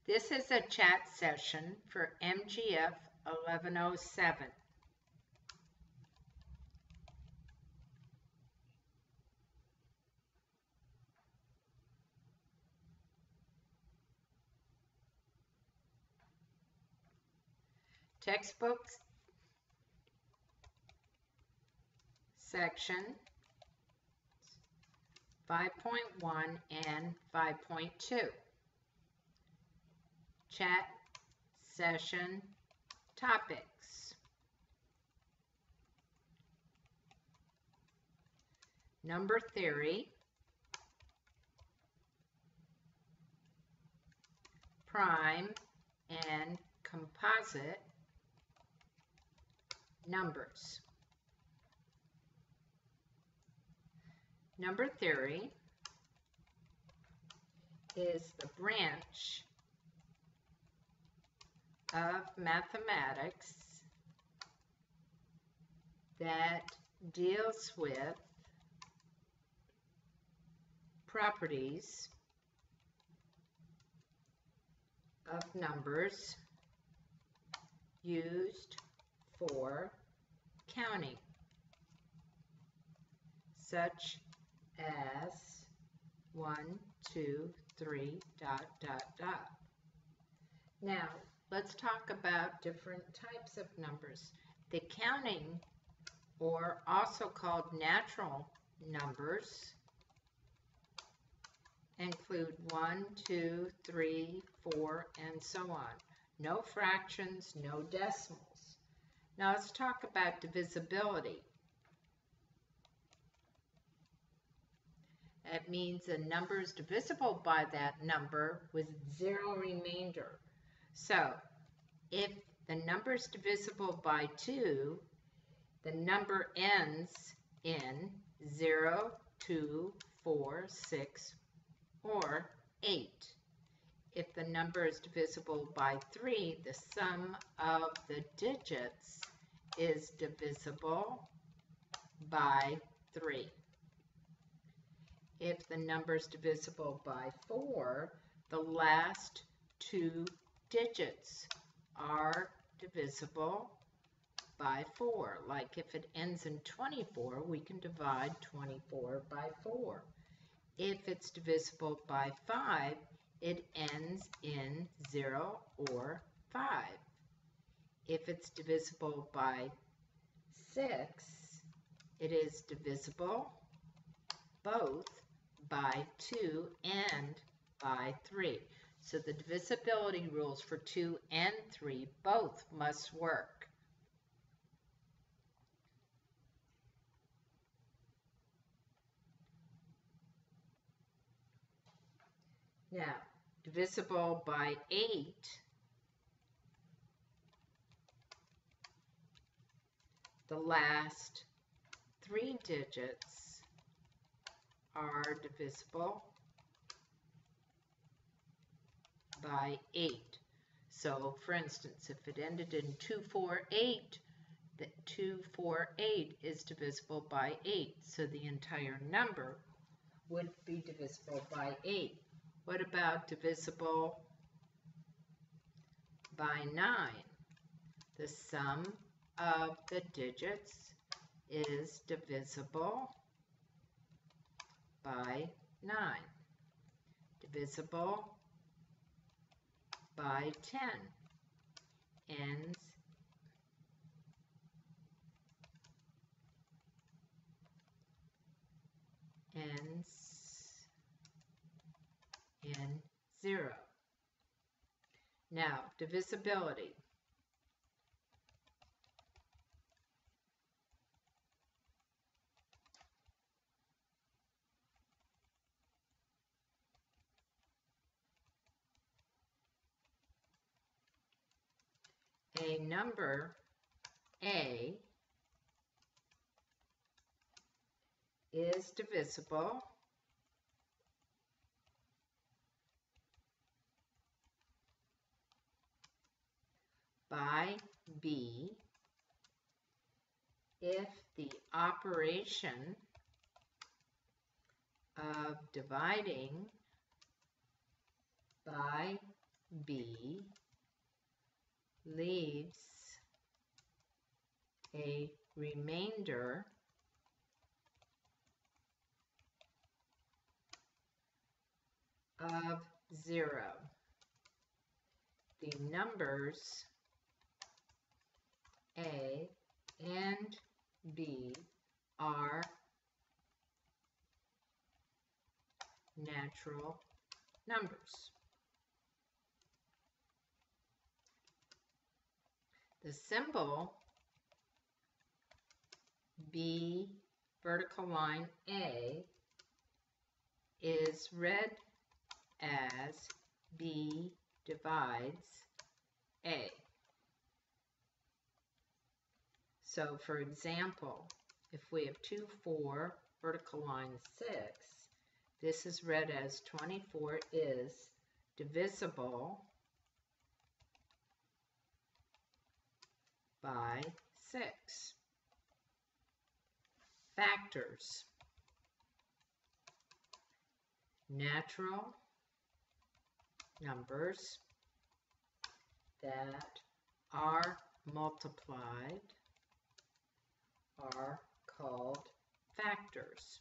This is a chat session for MGF 1107. Textbooks section 5.1 and 5.2. Chat session topics. Number theory, prime and composite numbers. Number theory is the branch of mathematics that deals with properties of numbers used for counting, such as 1, 2, 3, ... Now, let's talk about different types of numbers. The counting, or also called natural numbers, include 1, 2, 3, 4, and so on. No fractions, no decimals. Now let's talk about divisibility. It means a number is divisible by that number with zero remainder. So if the number is divisible by 2, the number ends in 0, 2, 4, 6, or 8. If the number is divisible by 3, the sum of the digits is divisible by 3. If the number is divisible by 4, the last 2 digits are divisible by 4. Like if it ends in 24, we can divide 24 by 4. If it's divisible by 5, it ends in 0 or 5. If it's divisible by 6, it is divisible both by 2 and by 3. So the divisibility rules for 2 and 3 both must work. Now, divisible by 8 the last 3 digits are divisible by 8. So, for instance, if it ended in 248, the 248 is divisible by 8. So the entire number would be divisible by 8. What about divisible by 9? The sum of the digits is divisible by 9. Divisible by 10 ends in 0. Now, divisibility. A number A is divisible by B if the operation of dividing by B leaves a remainder of 0. The numbers A and B are natural numbers. The symbol B vertical line A is read as B divides A. So for example, if we have 2, 4, vertical line 6, this is read as 24 is divisible by 6. Factors. Natural numbers that are multiplied are called factors.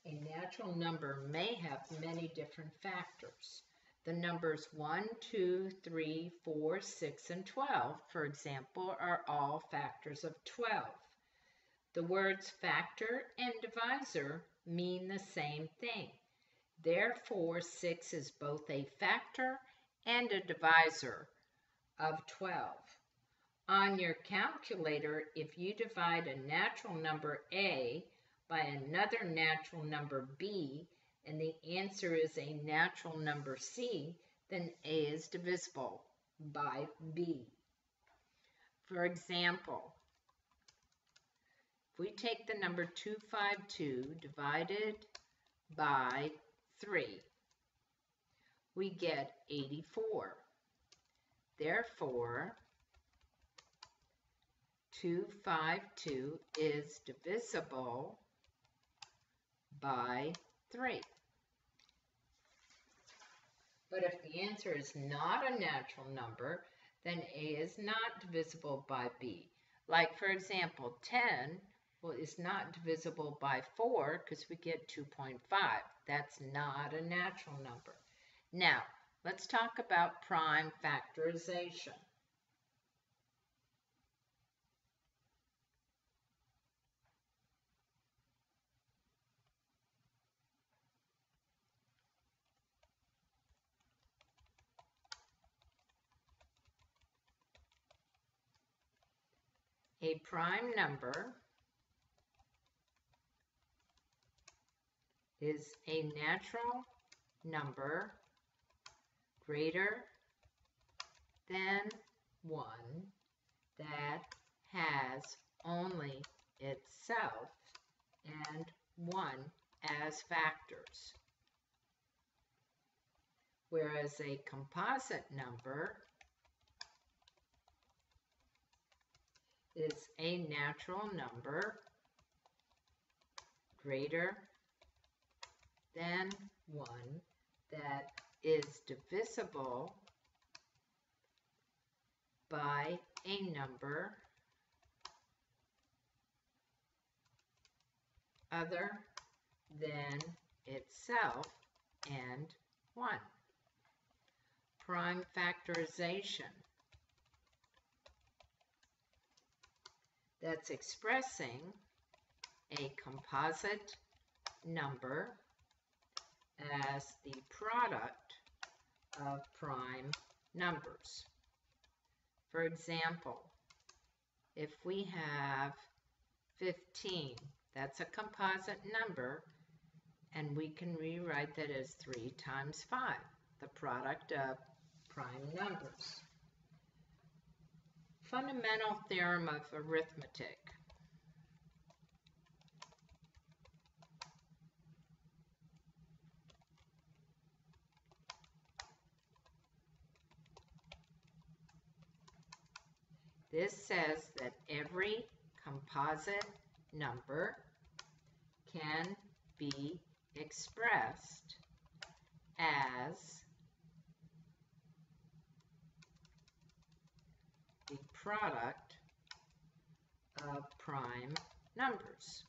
A natural number may have many different factors. The numbers 1, 2, 3, 4, 6, and 12, for example, are all factors of 12. The words factor and divisor mean the same thing. Therefore, 6 is both a factor and a divisor of 12. On your calculator, if you divide a natural number A by another natural number B, and the answer is a natural number C, then A is divisible by B. For example, if we take the number 252 divided by 3, we get 84. Therefore, 252 is divisible by 3. But if the answer is not a natural number, then A is not divisible by B. Like, for example, 10 is not divisible by 4 because we get 2.5. That's not a natural number. Now, let's talk about prime factorization. A prime number is a natural number greater than 1 that has only itself and 1 as factors, whereas a composite number is a natural number greater than 1 that is divisible by a number other than itself and 1. Prime factorization. That's expressing a composite number as the product of prime numbers. For example, if we have 15, that's a composite number, and we can rewrite that as 3 times 5, the product of prime numbers. Fundamental theorem of arithmetic. This says that every composite number can be expressed as the product of prime numbers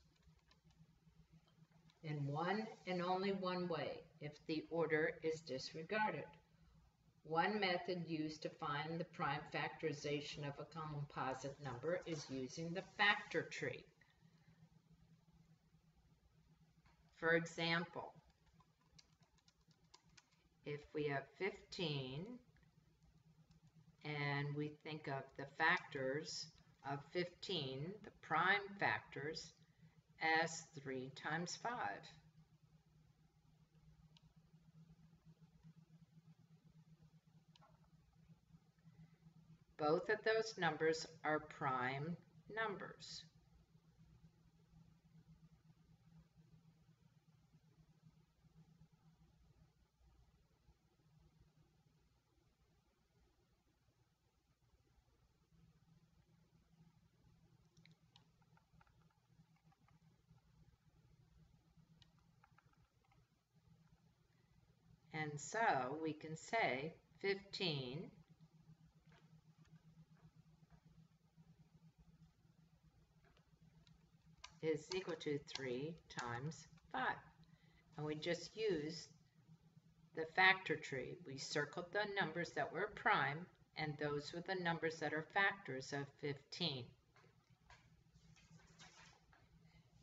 in one and only one way, if the order is disregarded. One method used to find the prime factorization of a composite number is using the factor tree. For example, if we have 15 and we think of the factors of 15, the prime factors, as 3 times 5. Both of those numbers are prime numbers. And so we can say 15 is equal to 3 times 5. And we just used the factor tree. We circled the numbers that were prime, and those were the numbers that are factors of 15.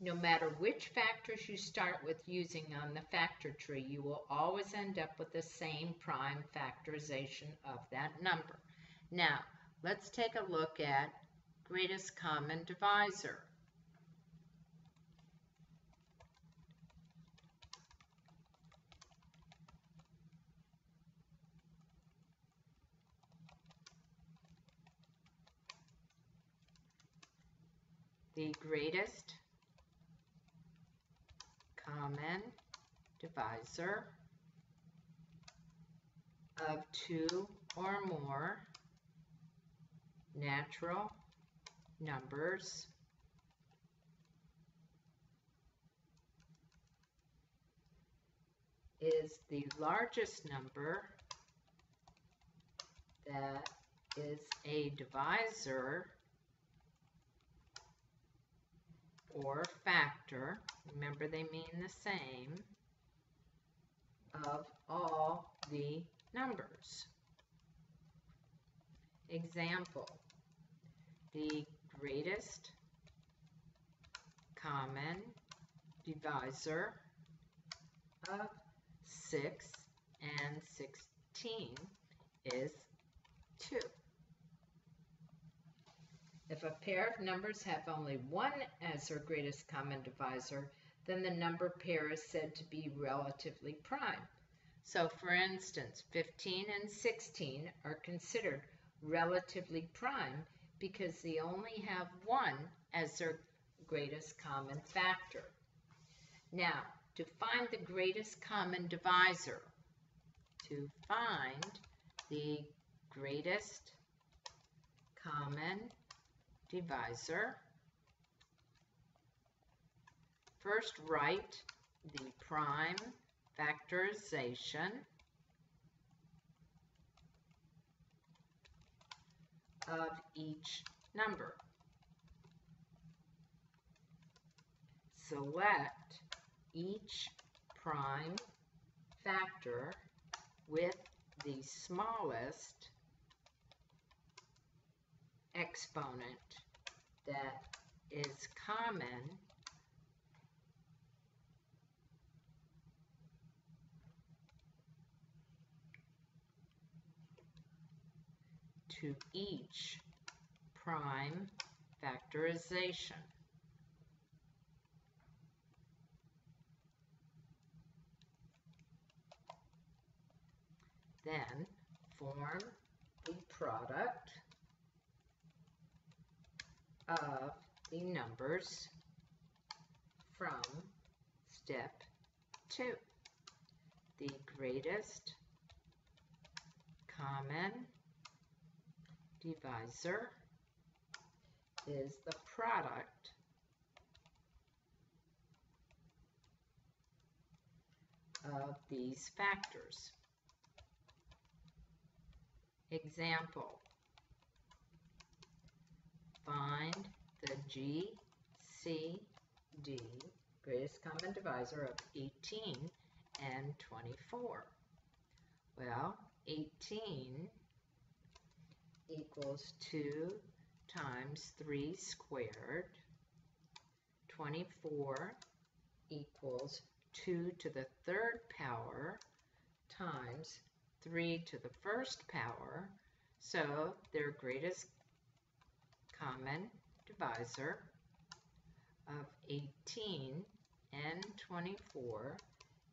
No matter which factors you start with using on the factor tree, you will always end up with the same prime factorization of that number. Now, let's take a look at greatest common divisor. The greatest common divisor of 2 or more natural numbers is the largest number that is a divisor or factor, remember they mean the same, of all the numbers. Example, the greatest common divisor of 6 and 16 is 2. If a pair of numbers have only one as their greatest common divisor, then the number pair is said to be relatively prime. So for instance, 15 and 16 are considered relatively prime because they only have one as their greatest common factor. Now, to find the greatest common divisor, to find the greatest common divisor, first write the prime factorization of each number. Select each prime factor with the smallest exponent that is common to each prime factorization. Then form the product of the numbers from step 2. The greatest common divisor is the product of these factors. Example, find the GCD, greatest common divisor, of 18 and 24. Well, 18 equals 2 times 3 squared. 24 equals 2 to the third power times 3 to the first power. So their greatest common divisor of 18 and 24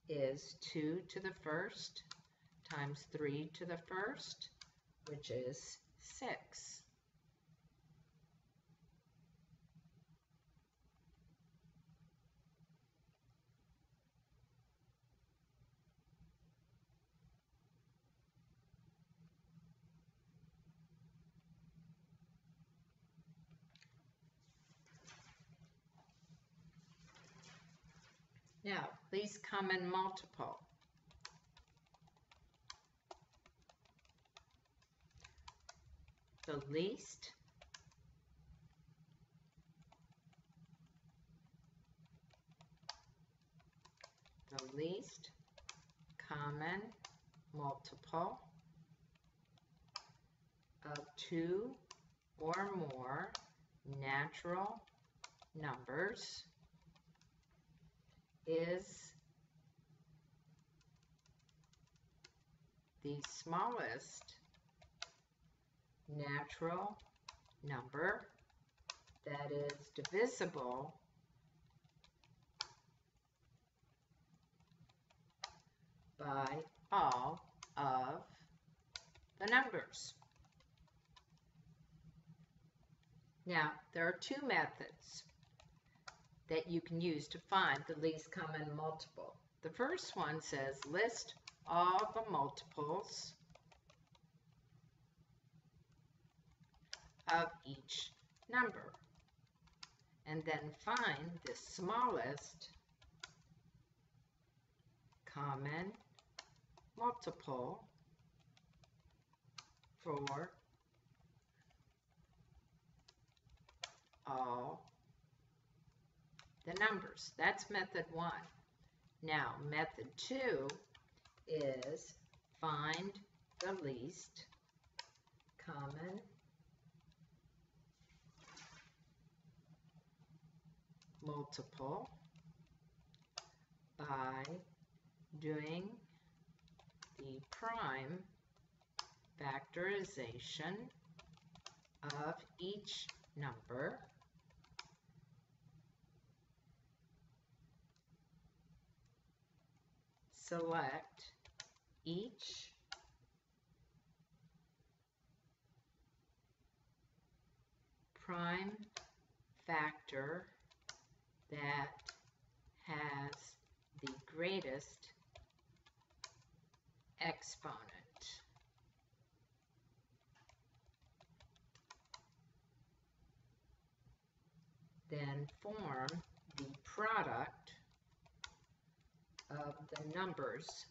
is 2 to the first times 3 to the first, which is 6. Now, least common multiple. The least common multiple of 2 or more natural numbers is the smallest natural number that is divisible by all of the numbers. Now, there are two methods that you can use to find the least common multiple. The first one says list all the multiples of each number, and then find the smallest common multiple for all the numbers. That's method 1. Now, method 2 is find the least common multiple by doing the prime factorization of each number select each prime factor that has the greatest exponent. Then form the product of the numbers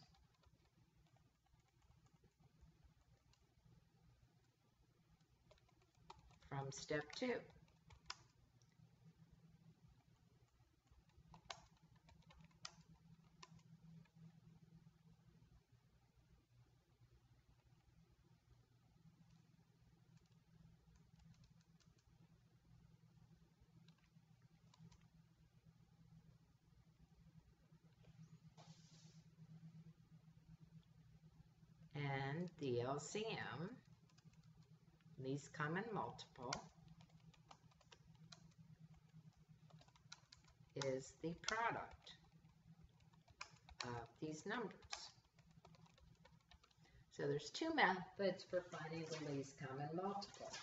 from step 2. And the LCM, least common multiple, is the product of these numbers. So there's two methods for finding the least common multiple.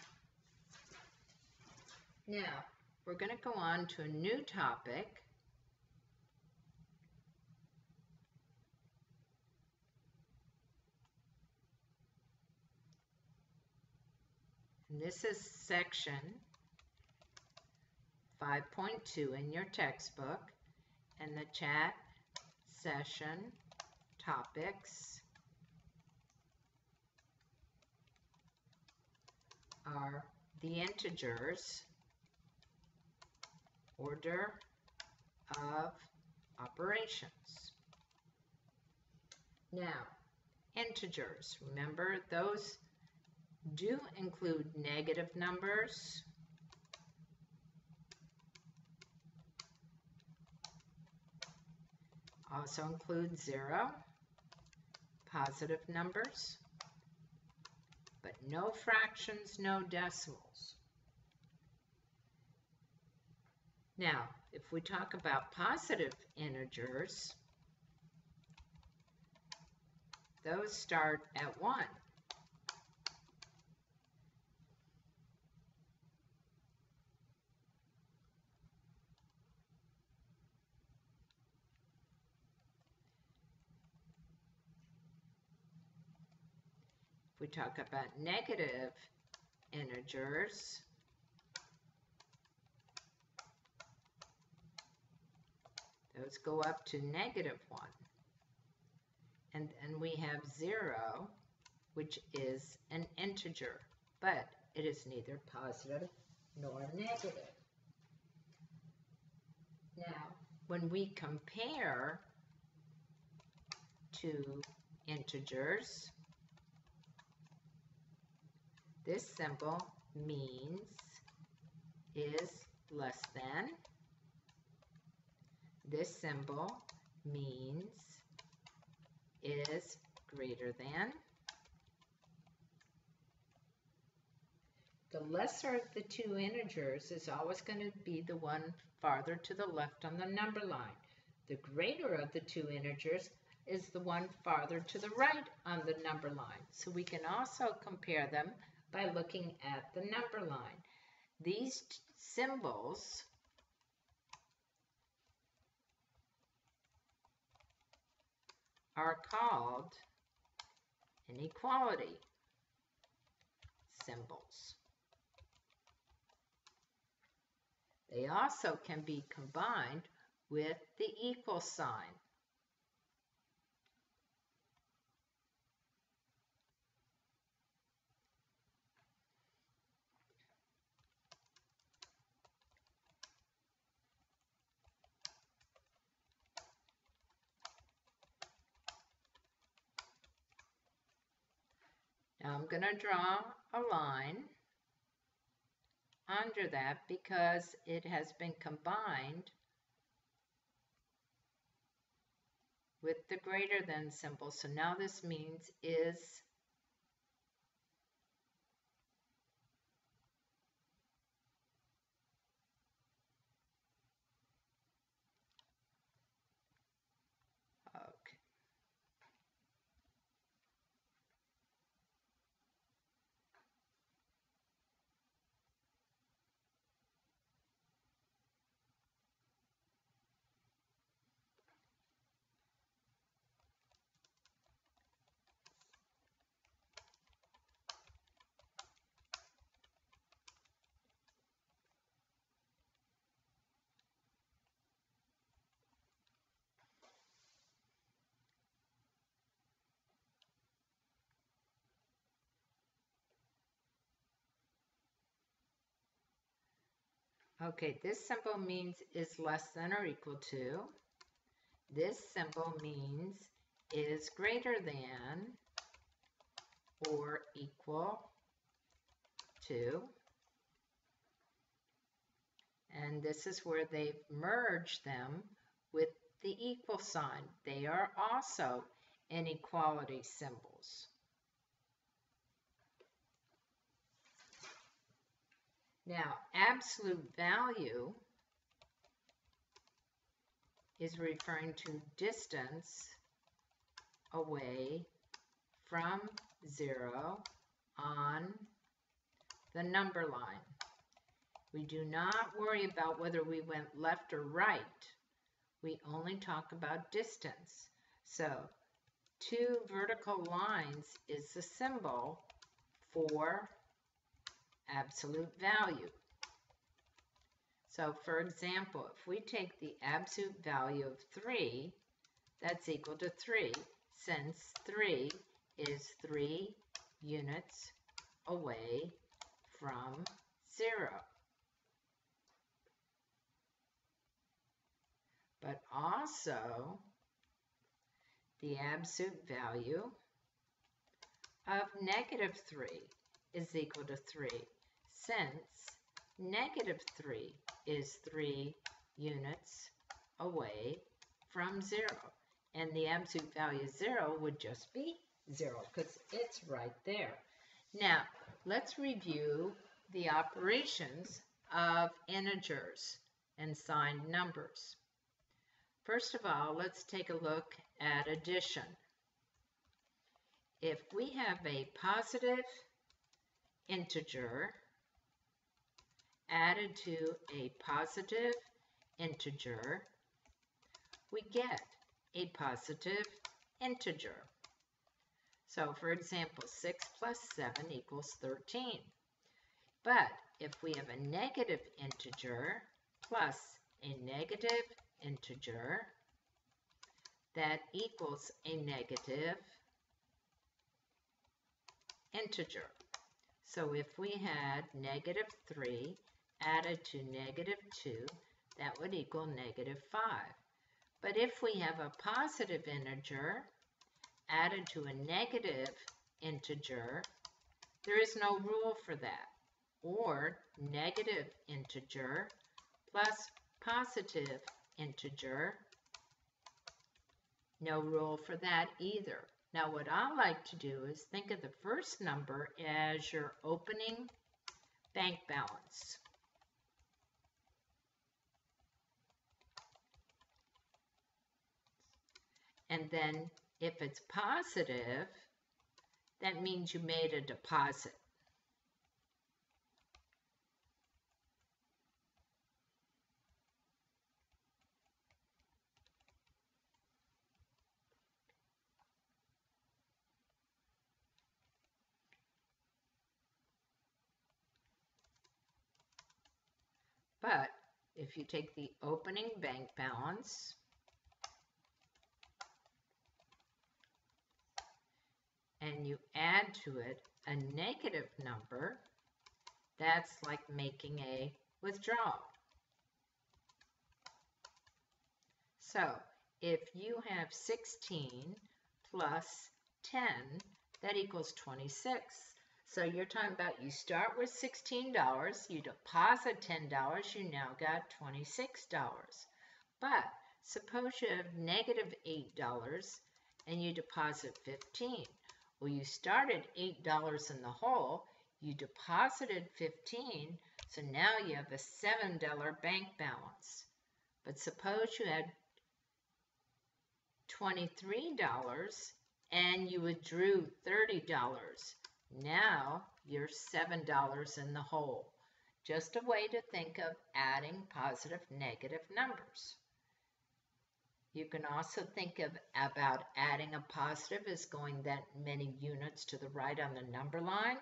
Now, we're going to go on to a new topic. And this is section 5.2 in your textbook, and the chat session topics are the integers, order of operations. Now, integers, remember those do include negative numbers, also include 0, positive numbers, but no fractions, no decimals. Now, if we talk about positive integers, those start at 1. If we talk about negative integers, those go up to -1. And we have 0, which is an integer, but it is neither positive nor negative. Now, when we compare two integers, this symbol means is less than. This symbol means is greater than. The lesser of the two integers is always going to be the one farther to the left on the number line. The greater of the two integers is the one farther to the right on the number line. So we can also compare them by looking at the number line. These symbols are called inequality symbols. They also can be combined with the equal sign. Now I'm going to draw a line under that because it has been combined with the greater than symbol. So now this means is okay. Okay, this symbol means is less than or equal to. This symbol means is greater than or equal to. And this is where they've merged them with the equal sign. They are also inequality symbols. Now, absolute value is referring to distance away from 0 on the number line. We do not worry about whether we went left or right. We only talk about distance. So, 2 vertical lines is the symbol for absolute value. So, for example, if we take the absolute value of 3, that's equal to 3. since 3 is 3 units away from 0. But also, the absolute value of -3 is equal to 3, since -3 is 3 units away from 0. And the absolute value of 0 would just be 0 because it's right there. Now, let's review the operations of integers and signed numbers. First of all, let's take a look at addition. If we have a positive integer added to a positive integer, we get a positive integer. So, for example, 6 plus 7 equals 13. But if we have a negative integer plus a negative integer, that equals a negative integer. So if we had -3 added to -2, that would equal -5. But if we have a positive integer added to a negative integer, there is no rule for that. Or negative integer plus positive integer, no rule for that either. Now what I like to do is think of the first number as your opening bank balance. And then if it's positive, that means you made a deposit. But if you take the opening bank balance and you add to it a negative number, that's like making a withdrawal. So if you have 16 plus 10, that equals 26. So you're talking about you start with $16, you deposit $10, you now got $26. But suppose you have -$8 and you deposit 15. Well, you started $8 in the hole, you deposited 15, so now you have a $7 bank balance. But suppose you had $23 and you withdrew $30. Now you're $7 in the hole. Just a way to think of adding positive, negative numbers. You can also think about adding a positive as going that many units to the right on the number line.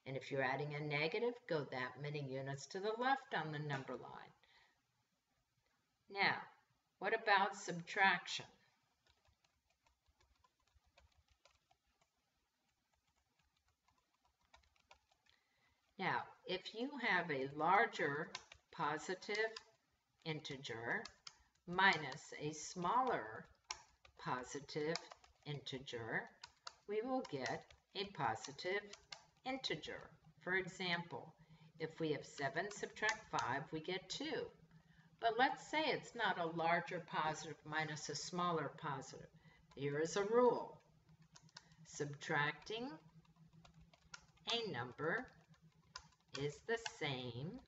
And if you're adding a negative, go that many units to the left on the number line. Now, what about subtraction? Now, if you have a larger positive integer minus a smaller positive integer, we will get a positive integer. For example, if we have 7 subtract 5, we get 2. But let's say it's not a larger positive minus a smaller positive. Here is a rule. Subtracting a number is the same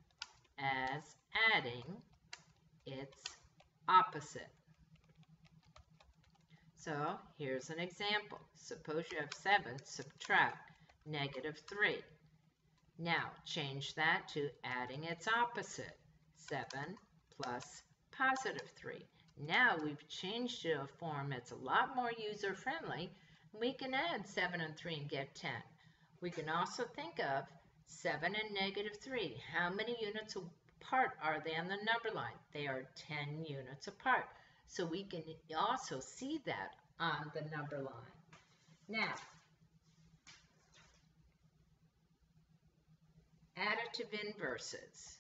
as adding its opposite. So here's an example. Suppose you have 7 subtract -3. Now change that to adding its opposite. 7 plus +3. Now we've changed to a form that's a lot more user-friendly. We can add 7 and 3 and get 10. We can also think of 7 and -3. How many units apart are they on the number line? They are 10 units apart. So we can also see that on the number line. Now, additive inverses.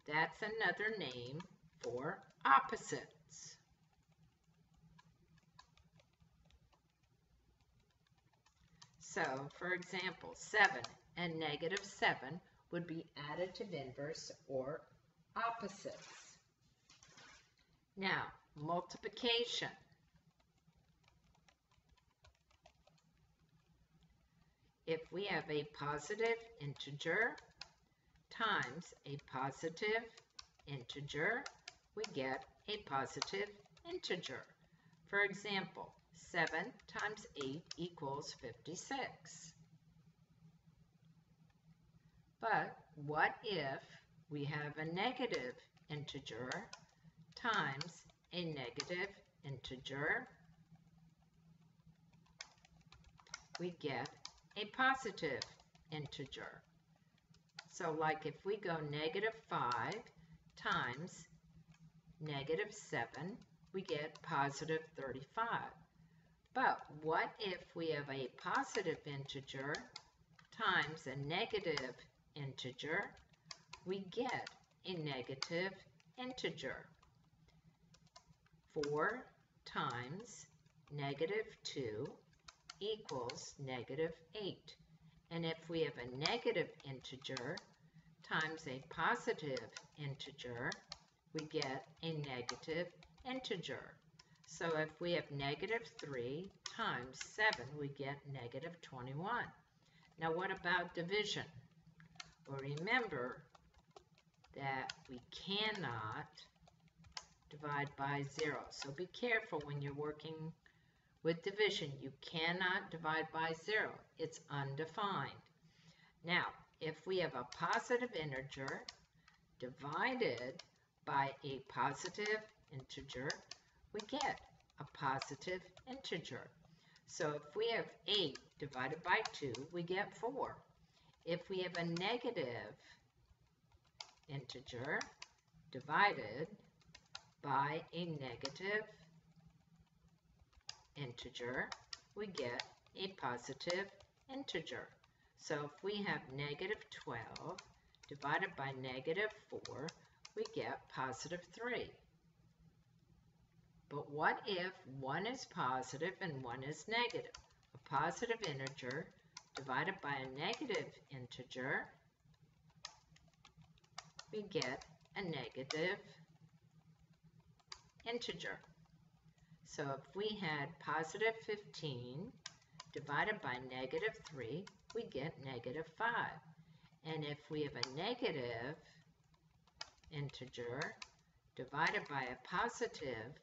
That's another name for opposites. So, for example, 7 and negative 7 would be additive inverse or opposites. Now, multiplication. If we have a positive integer times a positive integer, we get a positive integer. For example, 7 times 8 equals 56. But what if we have a negative integer times a negative integer? We get a positive integer. So like if we go negative 5 times negative 7, we get positive 35. But what if we have a positive integer times a negative integer? We get a negative integer. 4 times negative 2 equals negative 8. And if we have a negative integer times a positive integer, we get a negative integer. So if we have negative 3 times 7, we get negative 21. Now what about division? Well, remember that we cannot divide by 0. So be careful when you're working with division. You cannot divide by 0. It's undefined. Now, if we have a positive integer divided by a positive integer, we get a positive integer. So if we have 8 divided by 2, we get 4. If we have a negative integer divided by a negative integer, we get a positive integer. So if we have negative 12 divided by negative 4, we get positive 3. But what if one is positive and one is negative? A positive integer divided by a negative integer, we get a negative integer. So if we had positive 15 divided by negative 3, we get negative 5. And if we have a negative integer divided by a positive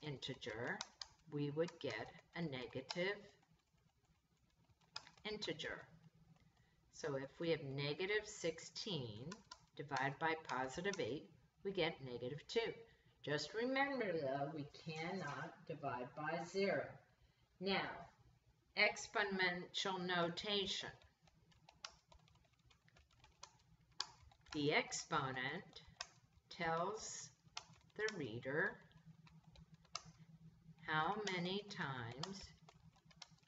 integer, we would get a negative integer. So if we have negative 16 divided by positive 8, we get negative 2. Just remember though, we cannot divide by 0. Now, exponential notation. The exponent tells the reader how many times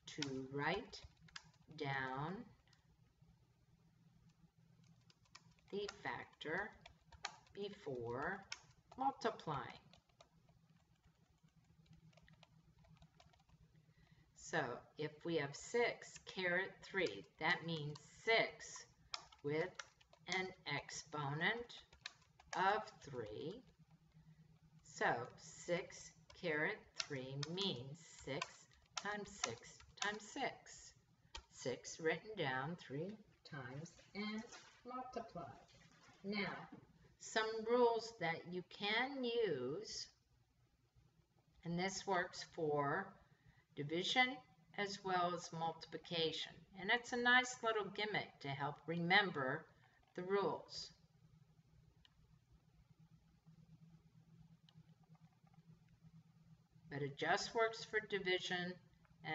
to write down the factor before multiplying. So if we have 6 caret 3, that means 6 with an exponent of 3. So 6 caret 3 means 6 times 6 times 6. 6 written down 3 times and multiplied. Now, some rules that you can use, and this works for division as well as multiplication. And it's a nice little gimmick to help remember the rules. But it just works for division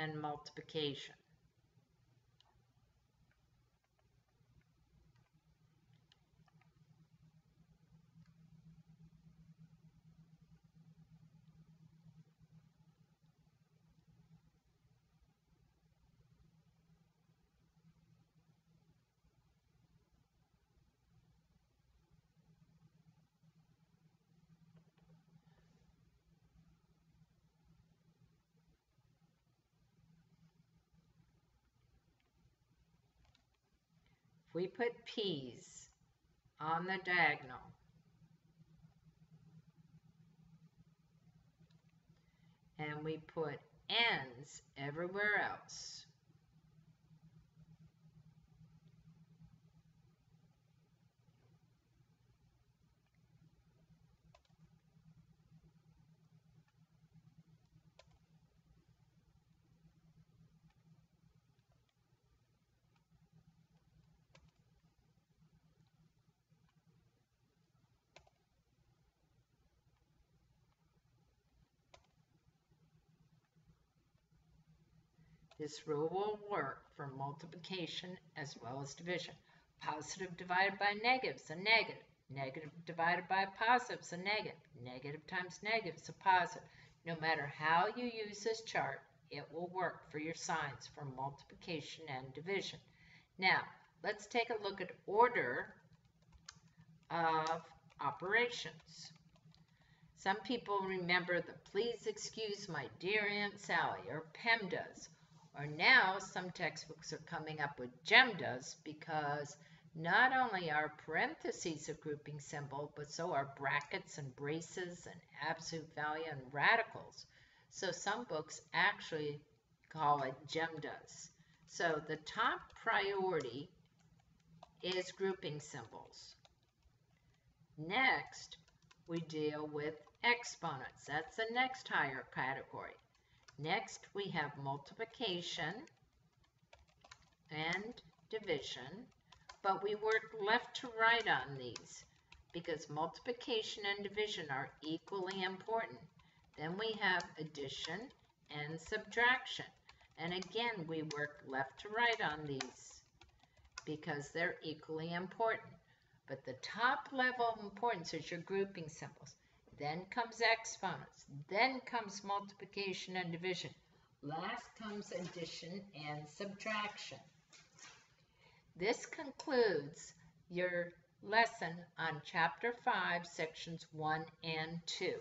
and multiplication. we put P's on the diagonal, and we put N's everywhere else, this rule will work for multiplication as well as division. Positive divided by negative is a negative. Negative divided by a positive is a negative. Negative times negative is a positive. No matter how you use this chart, it will work for your signs for multiplication and division. Now, let's take a look at order of operations. Some people remember the "Please excuse my dear Aunt Sally" or PEMDAS. Or now some textbooks are coming up with GEMDAS, because not only are parentheses a grouping symbol, but so are brackets and braces and absolute value and radicals. So some books actually call it GEMDAS. So the top priority is grouping symbols. Next, we deal with exponents. That's the next higher category. Next, we have multiplication and division, but we work left to right on these because multiplication and division are equally important. Then we have addition and subtraction. And again, we work left to right on these because they're equally important. But the top level of importance is your grouping symbols. Then comes exponents. Then comes multiplication and division. Last comes addition and subtraction. This concludes your lesson on Chapter 5, Sections 1 and 2.